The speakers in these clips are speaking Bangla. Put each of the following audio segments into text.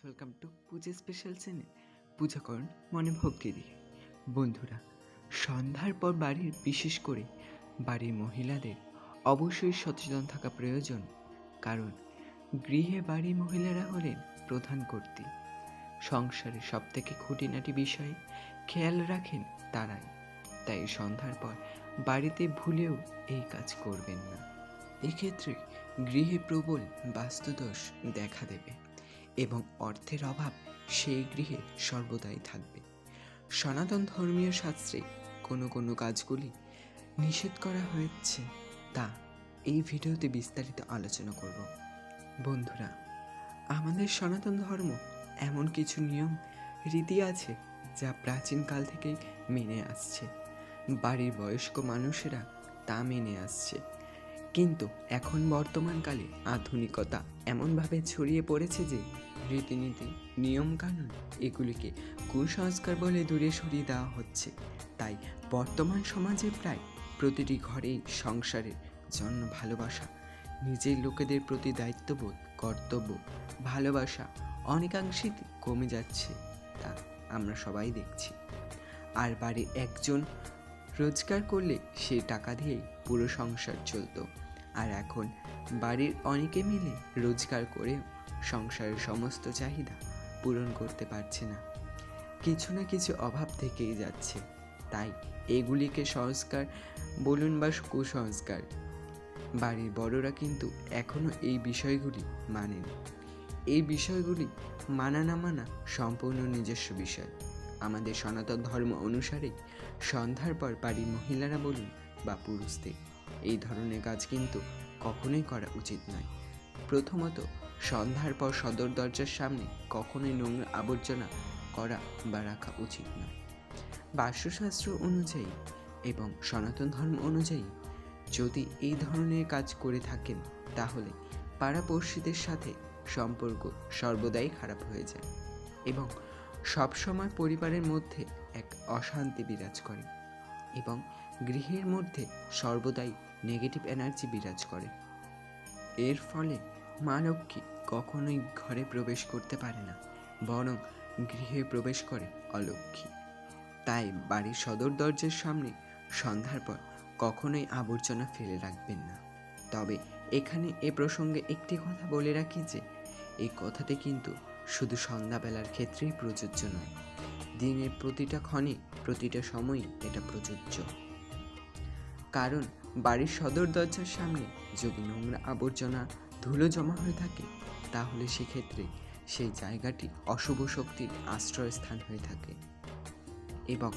Welcome to Puja special channel পূজা করুন মনে ভক্তি দিয়ে। বন্ধুরা, সন্ধ্যার পর বাড়ির বিশেষ করে বাড়ির মহিলাদের অবশ্যই সচেতন থাকা প্রয়োজন, কারণ গৃহে বাড়ির মহিলারা হলেন প্রধান কর্ত্রী। সংসারের সব থেকে খুঁটিনাটি বিষয়ে খেয়াল রাখেন তারাই। তাই সন্ধ্যার পর বাড়িতে ভুলেও এই কাজ করবেন না। এক্ষেত্রে গৃহে প্রবল বাস্তুদোষ দেখা দেবে এবং অর্থের অভাব সেই গৃহে সর্বদাই থাকবে। সনাতন ধর্মীয় শাস্ত্রে কোনো কাজগুলি নিষেধ করা হয়েছে, তা এই ভিডিওতে বিস্তারিত আলোচনা করব। বন্ধুরা, আমাদের সনাতন ধর্ম এমন কিছু নিয়ম রীতি আছে যা প্রাচীনকাল থেকেই মেনে আসছে। বাড়ির বয়স্ক মানুষেরা তা মেনে আসছে, কিন্তু এখন বর্তমানকালে আধুনিকতা এমনভাবে ছড়িয়ে পড়েছে যে রীতিনীতি, নিয়মকানুন এগুলিকে কুসংস্কার বলে দূরে সরিয়ে দেওয়া হচ্ছে। তাই বর্তমান সমাজে প্রায় প্রতিটি ঘরেই সংসারের জন্য ভালোবাসা, নিজের লোকেদের প্রতি দায়িত্ববোধ, কর্তব্য, ভালোবাসা অনেকাংশেই কমে যাচ্ছে, তা আমরা সবাই দেখছি। আর বাড়ির একজন রোজগার করলে সে টাকা দিয়েই পুরো সংসার চলতো, আর এখন বাড়ির অনেকে মিলে রোজগার করেও সংসারের সমস্ত চাহিদা পূরণ করতে পারছে না। কিছু না কিছু অভাব থেকেই যাচ্ছে। তাই এগুলিকে সংস্কার বলুন বা কুসংস্কার, বাড়ির বড়রা কিন্তু এখনও এই বিষয়গুলি মানেন। এই বিষয়গুলি মানা না মানা সম্পূর্ণ নিজস্ব বিষয়। আমাদের সনাতন ধর্ম অনুসারে সন্ধ্যার পর বাড়ির মহিলারা বলুন বা পুরুষদের এই ধরনের কাজ কিন্তু কখনোই করা উচিত নয়। প্রথমত, সন্ধ্যার পর সদর দরজার সামনে কখনোই নোংরা আবর্জনা করা বা রাখা উচিত নয়। বাস্তুশাস্ত্র অনুযায়ী এবং সনাতন ধর্ম অনুযায়ী যদি এই ধরনের কাজ করে থাকেন, তাহলে পাড়াপড়শিদের সাথে সম্পর্ক সর্বদাই খারাপ হয়ে যায় এবং সবসময় পরিবারের মধ্যে এক অশান্তি বিরাজ করে এবং গৃহের মধ্যে সর্বদাই নেগেটিভ এনার্জি বিরাজ করে। এর ফলে মা লক্ষ্মী কখনোই ঘরে প্রবেশ করতে পারে না, বরং গৃহে প্রবেশ করে অলক্ষ্মী। তাই বাড়ির সদর দরজার সামনে সন্ধ্যার পর কখনোই আবর্জনা ফেলে রাখবেন না। তবে এখানে এ প্রসঙ্গে একটি কথা বলে রাখি যে এই কথাটি কিন্তু শুধু সন্ধ্যাবেলার ক্ষেত্রেই প্রযোজ্য নয়, দিনের প্রতিটা ক্ষণে প্রতিটা সময়ই এটা প্রযোজ্য। কারণ বাড়ির সদর দরজার সামনে যদি নোংরা আবর্জনা, ধুলো জমা হয়ে থাকে, তাহলে সেক্ষেত্রে সেই জায়গাটি অশুভ শক্তির আশ্রয়স্থান হয়ে থাকে এবং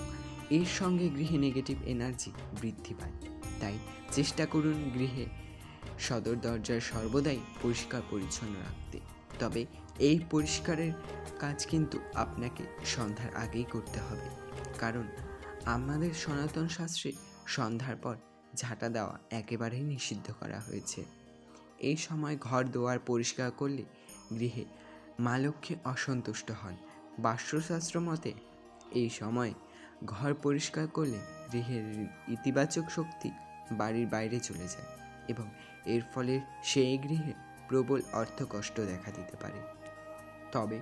এর সঙ্গে গৃহে নেগেটিভ এনার্জি বৃদ্ধি পায়। তাই চেষ্টা করুন গৃহে সদর দরজার সর্বদাই পরিষ্কার পরিচ্ছন্ন রাখতে। তবে এই পরিষ্কারের কাজ কিন্তু আপনাকে সন্ধ্যার আগেই করতে হবে, কারণ আমাদের সনাতন শাস্ত্রে সন্ধ্যার পর ঝাঁটা দেওয়া একেবারেই নিষিদ্ধ করা হয়েছে। এই সময় ঘর দুয়ার পরিষ্কার করলে গৃহে মা লক্ষ্মী অসন্তুষ্ট হন। বাস্তুশাস্ত্র মতে এই সময় ঘর পরিষ্কার করলে গৃহের ইতিবাচক শক্তি বাড়ির বাইরে চলে যায় এবং এর ফলে সেই গৃহে প্রবল অর্থকষ্ট দেখা দিতে পারে। তবে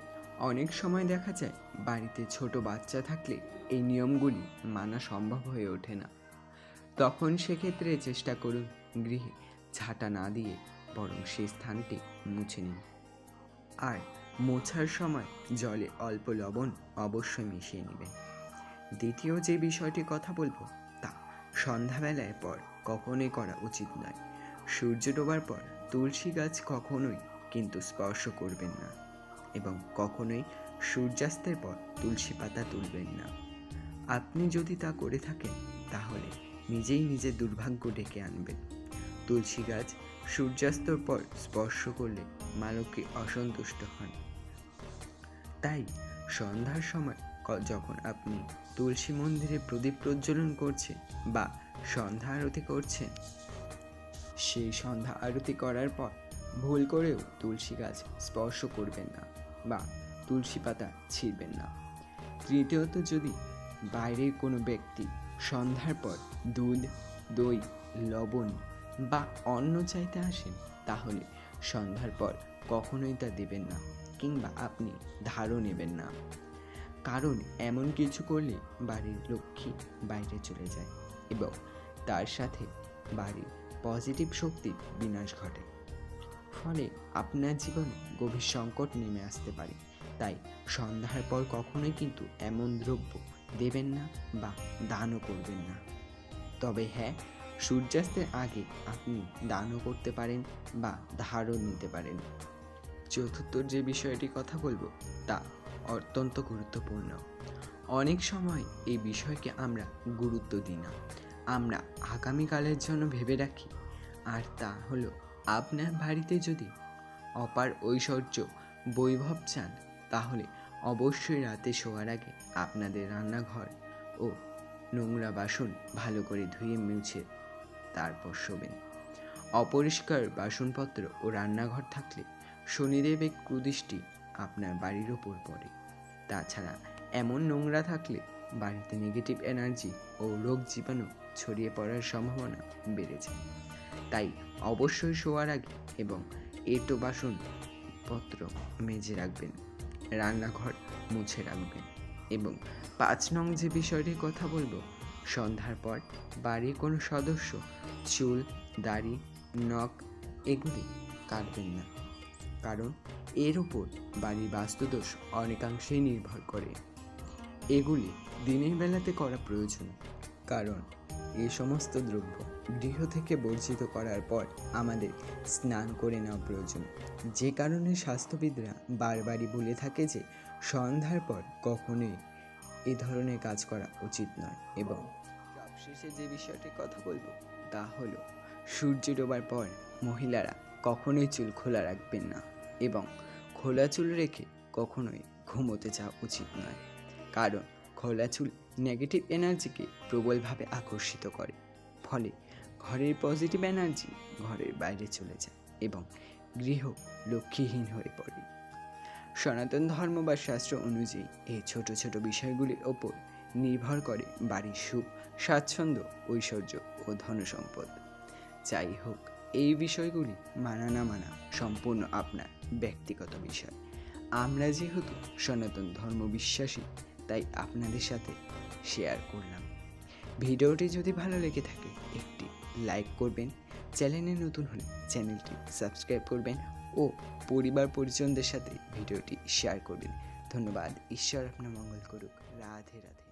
অনেক সময় দেখা যায় বাড়িতে ছোট বাচ্চা থাকলে এই নিয়মগুলি মানা সম্ভব হয়ে ওঠে না। তখন সেক্ষেত্রে চেষ্টা করুন গৃহে ঝাঁটা না দিয়ে বরং সেই স্থানটি মুছে নিন। আর মোছার সময় জলে অল্প লবণ অবশ্যই মিশিয়ে নেবেন। দ্বিতীয় যে বিষয়টির কথা বলবো তা সন্ধ্যাবেলায় পর কখনোই করা উচিত নয়। সূর্য ডোবার পর তুলসী গাছ কখনোই কিন্তু স্পর্শ করবেন না এবং কখনোই সূর্যাস্তের পর তুলসী পাতা তুলবেন না। আপনি যদি তা করে থাকেন, তাহলে নিজেই নিজের দুর্ভাগ্য ডেকে আনবেন। তুলসী গাছ সূর্যাস্তর পর স্পর্শ করলে মা লক্ষ্মী অসন্তুষ্ট হন। তাই সন্ধ্যার সময় যখন আপনি তুলসী মন্দিরে প্রদীপ প্রজ্বলন করছেন বা সন্ধ্যা আরতি করছেন, সেই সন্ধ্যা আরতি করার পর ভুল করেও তুলসী গাছ স্পর্শ করবেন না বা তুলসী পাতা ছিঁড়বেন না। তৃতীয়ত, যদি বাইরের কোনো ব্যক্তি সন্ধ্যার পর দুধ, দই, লবণ বা অন্ন চাইতে আসেন, তাহলে সন্ধ্যার পর কখনোই তা দেবেন না। কিংবা আপনি ধারও নেবেন না, কারণ এমন কিছু করলে বাড়ির লক্ষ্মী বাইরে চলে যায় এবং তার সাথে বাড়ির পজিটিভ শক্তির বিনাশ ঘটে। ফলে আপনার জীবনে গভীর সংকট নেমে আসতে পারে। তাই সন্ধ্যার পর কখনোই কিন্তু এমন দ্রব্য দেবেন না বা দানও করবেন না। তবে হ্যাঁ, সূর্যাস্তের আগে আপনি দানও করতে পারেন বা ধারও নিতে পারেন। চতুর্থ যে বিষয়টি কথা বলবো তা অত্যন্ত গুরুত্বপূর্ণ। অনেক সময় এই বিষয়কে আমরা গুরুত্ব দিই না, আমরা আগামীকালের জন্য ভেবে রাখি। আর তা হলো, আপনার বাড়িতে যদি অপার ঐশ্বর্য বৈভব চান, তাহলে অবশ্যই রাতে শোয়ার আগে আপনাদের রান্নাঘর ও নোংরা বাসন ভালো করে ধুয়ে মুছে তারপর শোবেন। অপরিষ্কার বাসনপত্র ও রান্নাঘর থাকলে শনিদেবের কুদৃষ্টি আপনার বাড়ির ওপর পড়ে। তাছাড়া এমন নোংরা থাকলে বাড়িতে নেগেটিভ এনার্জি ও রোগ জীবাণু ছড়িয়ে পড়ার সম্ভাবনা বেড়ে যায়। তাই অবশ্যই শোয়ার আগে এবং এঁটো বাসনপত্র মেজে রাখবেন, রান্নাঘর মুছে রাখবেন। এবং 5 নং যে বিষয়টির কথা বলবো, সন্ধ্যার পর বাড়ির কোনো সদস্য চুল, দাড়ি, নখ এগুলি কাটবেন না, কারণ এর উপর বাড়ির বাস্তুদোষ অনেকাংশেই নির্ভর করে। এগুলি দিনের বেলাতে করা প্রয়োজন, কারণ এই সমস্ত দ্রব্য গৃহ থেকে বর্জিত করার পর আমাদের স্নান করে নেওয়া প্রয়োজন। যে কারণে স্বাস্থ্যবিদরা বারবারই বলে থাকে যে সন্ধ্যার পর কখনোই এই ধরনের কাজ করা উচিত নয়। এবং সবশেষে যে বিষয়টির কথা বলবো তা হলো, সূর্য ডোবার পর মহিলারা কখনোই চুল খোলা রাখবেন না এবং খোলা চুল রেখে কখনোই ঘুমোতে যাওয়া উচিত নয়, কারণ খোলা চুল নেগেটিভ এনার্জিকে প্রবলভাবে আকর্ষিত করে। ফলে ঘরের পজিটিভ এনার্জি ঘরের বাইরে চলে যায় এবং গৃহ লক্ষ্মীহীন হয়ে পড়ে। সনাতন ধর্ম বা শাস্ত্র অনুযায়ী এই ছোট ছোট বিষয়গুলির ওপর নির্ভর করে বাড়ির সুখ, স্বাচ্ছন্দ্য, ঐশ্বর্য ও ধনসম্পদ। যাই হোক, এই বিষয়গুলি মানা না মানা সম্পূর্ণ আপনার ব্যক্তিগত বিষয়। আমরা যেহেতু সনাতন ধর্ম বিশ্বাসী, তাই আপনাদের সাথে শেয়ার করলাম। ভিডিওটি যদি ভালো লেগে থাকে একটি লাইক করবেন, চ্যানেলে নতুন হলে চ্যানেলটি সাবস্ক্রাইব করবেন ও পরিবার পরিজনদের সাথে ভিডিওটি শেয়ার করবেন। ধন্যবাদ। ঈশ্বর আপনার মঙ্গল করুক। রাধে রাধে।